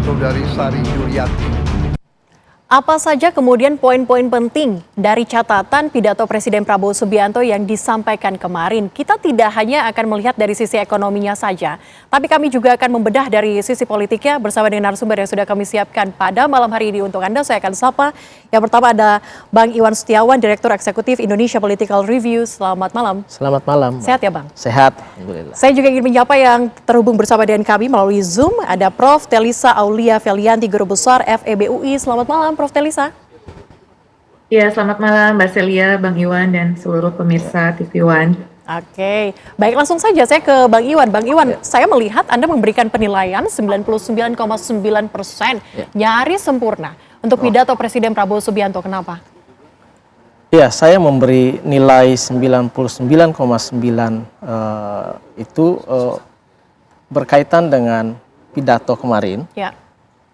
Saudari Sari Yuliati. Apa saja kemudian poin-poin penting dari catatan pidato Presiden Prabowo Subianto yang disampaikan kemarin? Kita tidak hanya akan melihat dari sisi ekonominya saja, tapi kami juga akan membedah dari sisi politiknya bersama dengan narasumber yang sudah kami siapkan pada malam hari ini untuk Anda. Saya akan sapa. Yang pertama ada Bang Iwan Setiawan, Direktur Eksekutif Indonesia Political Review. Selamat malam. Selamat malam. Sehat ya Bang? Sehat, alhamdulillah. Saya juga ingin menyapa yang terhubung bersama dengan kami melalui Zoom. Ada Prof. Telisa Aulia Felianti, Guru Besar FEB UI. Selamat malam Prof. Telisa. Ya, selamat malam Mbak Celia, Bang Iwan, dan seluruh pemirsa TV One. Oke, baik langsung saja saya ke Bang Iwan. Bang Iwan, saya melihat Anda memberikan penilaian 99,9%, nyaris sempurna untuk pidato Presiden Prabowo Subianto. Kenapa? Ya, saya memberi nilai 99,9 itu berkaitan dengan pidato kemarin. Ya.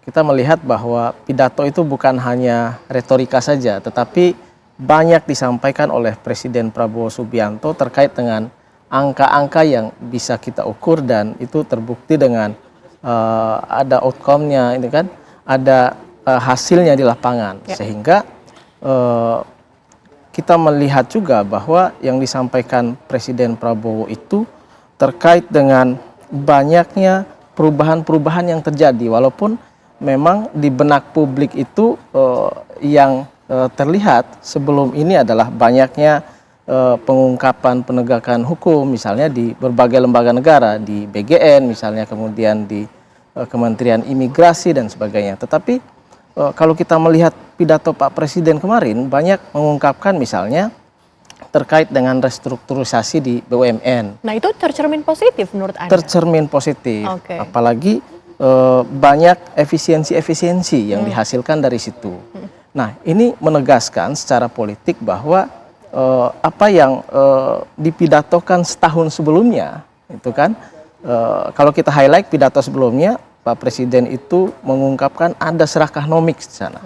Kita melihat bahwa pidato itu bukan hanya retorika saja, tetapi banyak disampaikan oleh Presiden Prabowo Subianto terkait dengan angka-angka yang bisa kita ukur dan itu terbukti dengan ada outcome-nya, ini kan, ada hasilnya di lapangan, sehingga kita melihat juga bahwa yang disampaikan Presiden Prabowo itu terkait dengan banyaknya perubahan-perubahan yang terjadi, walaupun memang di benak publik itu yang terlihat sebelum ini adalah banyaknya pengungkapan penegakan hukum, misalnya di berbagai lembaga negara, di BGN misalnya, kemudian di Kementerian Imigrasi dan sebagainya. Tetapi kalau kita melihat pidato Pak Presiden kemarin, banyak mengungkapkan misalnya terkait dengan restrukturisasi di BUMN. Nah itu tercermin positif menurut Anda? Tercermin positif, apalagi banyak efisiensi-efisiensi yang dihasilkan dari situ. Nah, ini menegaskan secara politik bahwa apa yang dipidatokan setahun sebelumnya, itu kan, kalau kita highlight pidato sebelumnya, Pak Presiden itu mengungkapkan ada serakah nomik di sana.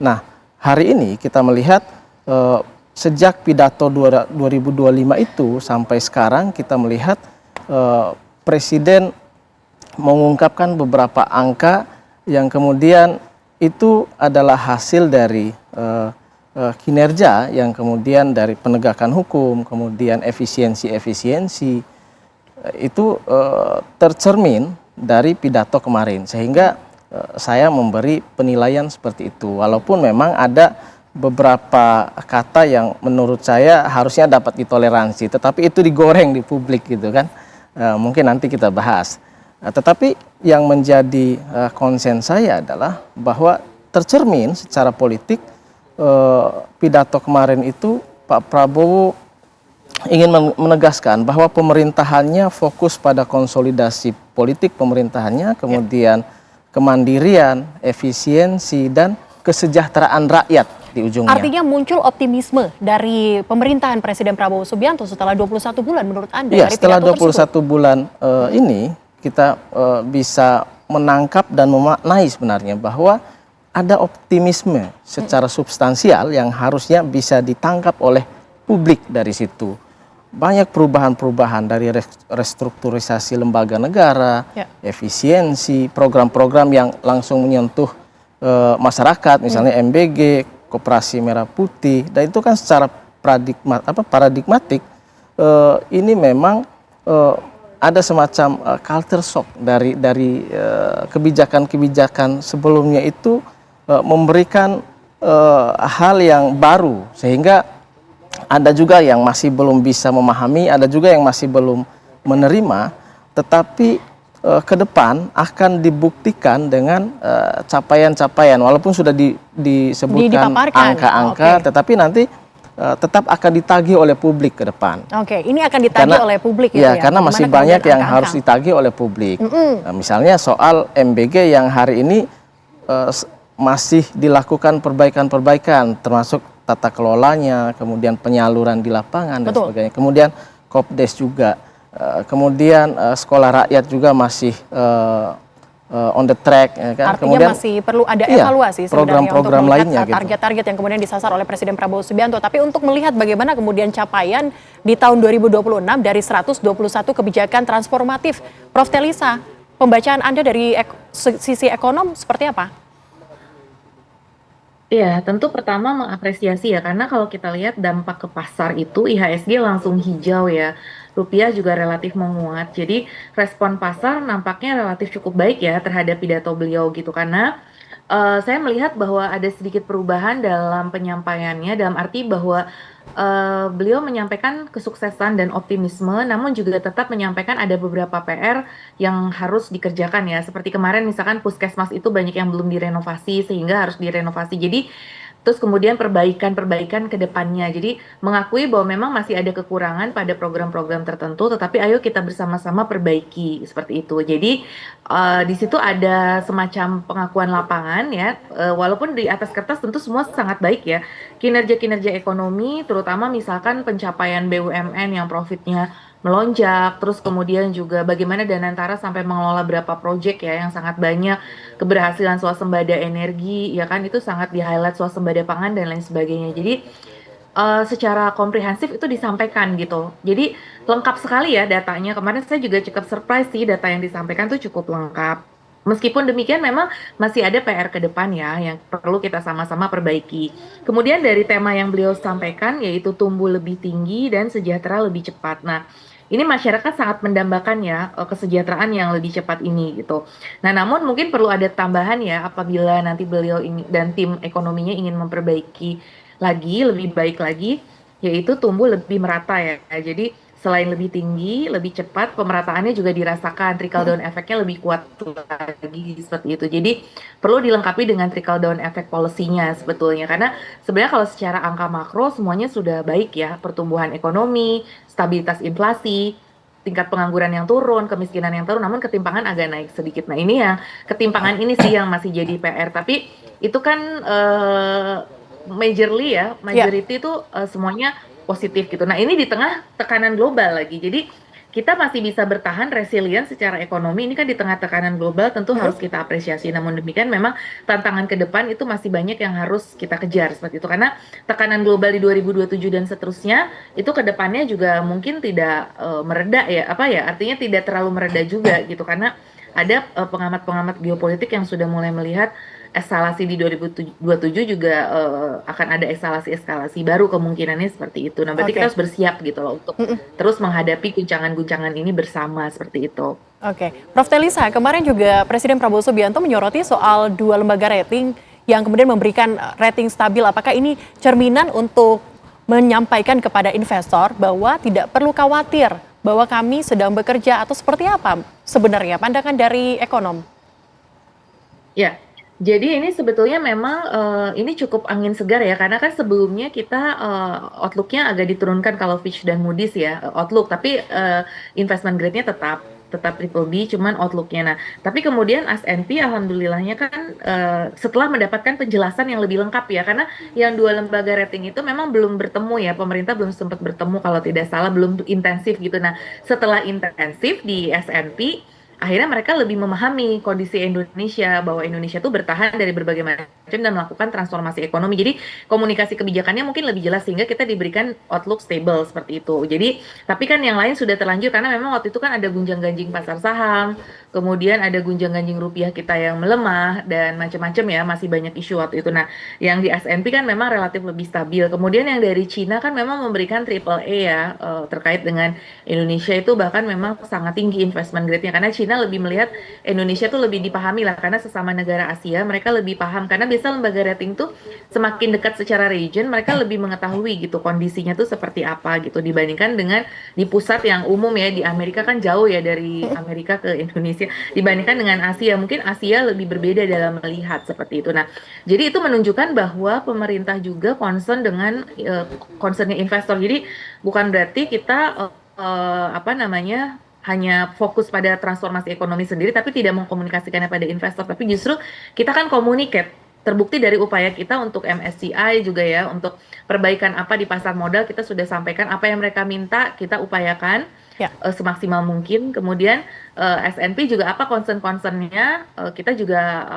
Nah, hari ini kita melihat sejak pidato 2025 itu sampai sekarang kita melihat Presiden mengungkapkan beberapa angka yang kemudian itu adalah hasil dari kinerja yang kemudian dari penegakan hukum, kemudian efisiensi-efisiensi itu tercermin dari pidato kemarin, sehingga saya memberi penilaian seperti itu, walaupun memang ada beberapa kata yang menurut saya harusnya dapat ditoleransi, tetapi itu digoreng di publik gitu kan, mungkin nanti kita bahas. Tetapi yang menjadi konsen saya adalah bahwa tercermin secara politik pidato kemarin itu Pak Prabowo ingin menegaskan bahwa pemerintahannya fokus pada konsolidasi politik pemerintahannya, kemudian kemandirian, efisiensi, dan kesejahteraan rakyat di ujungnya. Artinya muncul optimisme dari pemerintahan Presiden Prabowo Subianto setelah 21 bulan menurut Anda? Iya, setelah 21 bulan ini kita bisa menangkap dan memaknai sebenarnya bahwa ada optimisme secara substansial yang harusnya bisa ditangkap oleh publik dari situ. Banyak perubahan-perubahan dari restrukturisasi lembaga negara, efisiensi, program-program yang langsung menyentuh masyarakat, misalnya MBG, Koperasi Merah Putih, dan itu kan secara paradigmatik ini memang ada semacam culture shock dari kebijakan-kebijakan sebelumnya itu memberikan hal yang baru, sehingga ada juga yang masih belum bisa memahami, ada juga yang masih belum menerima, tetapi ke depan akan dibuktikan dengan capaian-capaian, walaupun sudah disebutkan angka-angka, tetapi nanti tetap akan ditagih oleh publik ke depan. Oke, ini akan ditagih oleh publik ya? Karena masih banyak yang harus ditagih oleh publik. Nah, misalnya soal MBG yang hari ini masih dilakukan perbaikan-perbaikan, termasuk tata kelolanya, kemudian penyaluran di lapangan dan sebagainya. Kemudian Kopdes juga, kemudian sekolah rakyat juga masih on the track, ya kan? Artinya kemudian masih perlu ada evaluasi program-program lainnya, target-target yang kemudian disasar oleh Presiden Prabowo Subianto. Tapi untuk melihat bagaimana kemudian capaian di tahun 2026 dari 121 kebijakan transformatif, Prof. Telisa, pembacaan Anda dari sisi ekonom seperti apa? Iya, tentu pertama mengapresiasi ya, karena kalau kita lihat dampak ke pasar itu IHSG langsung hijau ya. Rupiah juga relatif menguat. Jadi respon pasar nampaknya relatif cukup baik ya terhadap pidato beliau gitu. Karena saya melihat bahwa ada sedikit perubahan dalam penyampaiannya, dalam arti bahwa beliau menyampaikan kesuksesan dan optimisme, namun juga tetap menyampaikan ada beberapa PR yang harus dikerjakan ya. Seperti kemarin misalkan puskesmas itu banyak yang belum direnovasi sehingga harus direnovasi. Jadi terus kemudian perbaikan-perbaikan ke depannya. Jadi mengakui bahwa memang masih ada kekurangan pada program-program tertentu, tetapi ayo kita bersama-sama perbaiki seperti itu. Jadi di situ ada semacam pengakuan lapangan ya, walaupun di atas kertas tentu semua sangat baik ya. Kinerja-kinerja ekonomi, terutama misalkan pencapaian BUMN yang profitnya melonjak, terus kemudian juga bagaimana Danantara sampai mengelola berapa proyek ya yang sangat banyak, keberhasilan swasembada energi, ya kan itu sangat di-highlight swasembada pangan dan lain sebagainya. Jadi secara komprehensif itu disampaikan gitu. Jadi lengkap sekali ya datanya. Kemarin saya juga cukup surprise sih data yang disampaikan tuh cukup lengkap. Meskipun demikian memang masih ada PR ke depan ya yang perlu kita sama-sama perbaiki. Kemudian dari tema yang beliau sampaikan yaitu tumbuh lebih tinggi dan sejahtera lebih cepat. Nah, ini masyarakat sangat mendambakan ya kesejahteraan yang lebih cepat ini gitu. Nah, namun mungkin perlu ada tambahan ya apabila nanti beliau dan tim ekonominya ingin memperbaiki lagi, lebih baik lagi, yaitu tumbuh lebih merata ya. Jadi selain lebih tinggi, lebih cepat, pemerataannya juga dirasakan, trickle down efeknya lebih kuat lagi seperti itu. Jadi perlu dilengkapi dengan trickle down effect policy-nya sebetulnya. Karena sebenarnya kalau secara angka makro semuanya sudah baik ya, pertumbuhan ekonomi, stabilitas inflasi, tingkat pengangguran yang turun, kemiskinan yang turun, namun ketimpangan agak naik sedikit. Nah ini yang ketimpangan ini sih yang masih jadi PR. Tapi itu kan majority ya, majority itu semuanya positif gitu. Nah ini di tengah tekanan global lagi. Jadi kita masih bisa bertahan resilient secara ekonomi. Ini kan di tengah tekanan global tentu harus kita apresiasi. Namun demikian memang tantangan ke depan itu masih banyak yang harus kita kejar seperti itu. Karena tekanan global di 2027 dan seterusnya itu ke depannya juga mungkin tidak mereda ya. Apa ya? Artinya tidak terlalu mereda juga gitu. Karena ada pengamat-pengamat geopolitik yang sudah mulai melihat eskalasi di 2027 juga akan ada eskalasi baru kemungkinannya seperti itu. Nah, berarti kita harus bersiap gitu loh untuk terus menghadapi guncangan-guncangan ini bersama seperti itu. Oke, Prof. Telisa, kemarin juga Presiden Prabowo Subianto menyoroti soal 2 lembaga rating yang kemudian memberikan rating stabil. Apakah ini cerminan untuk menyampaikan kepada investor bahwa tidak perlu khawatir bahwa kami sedang bekerja atau seperti apa sebenarnya pandangan dari ekonom? Ya. Jadi ini sebetulnya memang ini cukup angin segar ya, karena kan sebelumnya kita outlook-nya agak diturunkan kalau Fitch dan Moody's ya, outlook, tapi investment grade-nya tetap triple B, cuman outlook-nya. Nah, tapi kemudian S&P alhamdulillahnya kan setelah mendapatkan penjelasan yang lebih lengkap ya, karena yang 2 lembaga rating itu memang belum bertemu ya, pemerintah belum sempat bertemu kalau tidak salah, belum intensif gitu. Nah, setelah intensif di S&P, akhirnya mereka lebih memahami kondisi Indonesia, bahwa Indonesia tuh bertahan dari berbagai macam dan melakukan transformasi ekonomi. Jadi komunikasi kebijakannya mungkin lebih jelas sehingga kita diberikan outlook stable seperti itu. Jadi tapi kan yang lain sudah terlanjur karena memang waktu itu kan ada gunjang-ganjing pasar saham, kemudian ada gunjang-ganjing rupiah kita yang melemah dan macam-macam ya, masih banyak isu waktu itu. Nah, yang di S&P kan memang relatif lebih stabil. Kemudian yang dari Cina kan memang memberikan triple A ya, terkait dengan Indonesia itu bahkan memang sangat tinggi investment grade-nya karena China lebih melihat Indonesia tuh lebih dipahami lah karena sesama negara Asia mereka lebih paham karena biasa lembaga rating tuh semakin dekat secara region mereka lebih mengetahui gitu kondisinya tuh seperti apa gitu dibandingkan dengan di pusat yang umum ya di Amerika kan jauh ya dari Amerika ke Indonesia dibandingkan dengan Asia mungkin Asia lebih berbeda dalam melihat seperti itu. Nah jadi itu menunjukkan bahwa pemerintah juga concern dengan concernnya investor jadi bukan berarti kita hanya fokus pada transformasi ekonomi sendiri tapi tidak mengkomunikasikannya pada investor tapi justru kita kan communicate terbukti dari upaya kita untuk MSCI juga ya untuk perbaikan apa di pasar modal kita sudah sampaikan apa yang mereka minta kita upayakan semaksimal mungkin kemudian S&P juga apa concern-concernnya kita juga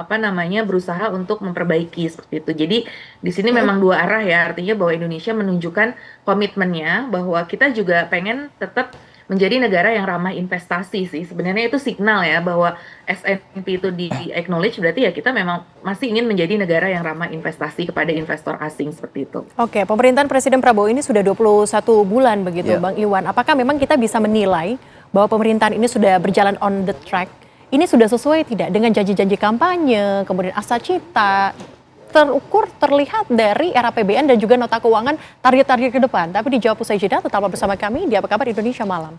berusaha untuk memperbaiki seperti itu jadi di sini memang dua arah ya artinya bahwa Indonesia menunjukkan komitmennya bahwa kita juga pengen tetap menjadi negara yang ramah investasi sih. Sebenarnya itu signal ya bahwa S&P itu di acknowledge, berarti ya kita memang masih ingin menjadi negara yang ramah investasi kepada investor asing seperti itu. Oke, pemerintahan Presiden Prabowo ini sudah 21 bulan begitu, Bang Iwan. Apakah memang kita bisa menilai bahwa pemerintahan ini sudah berjalan on the track? Ini sudah sesuai tidak dengan janji-janji kampanye, kemudian asa cita, terukur, terlihat dari era APBN dan juga nota keuangan target-target ke depan? Tapi dijawab usai jeda, tetaplah bersama kami di Apa Kabar Indonesia Malam.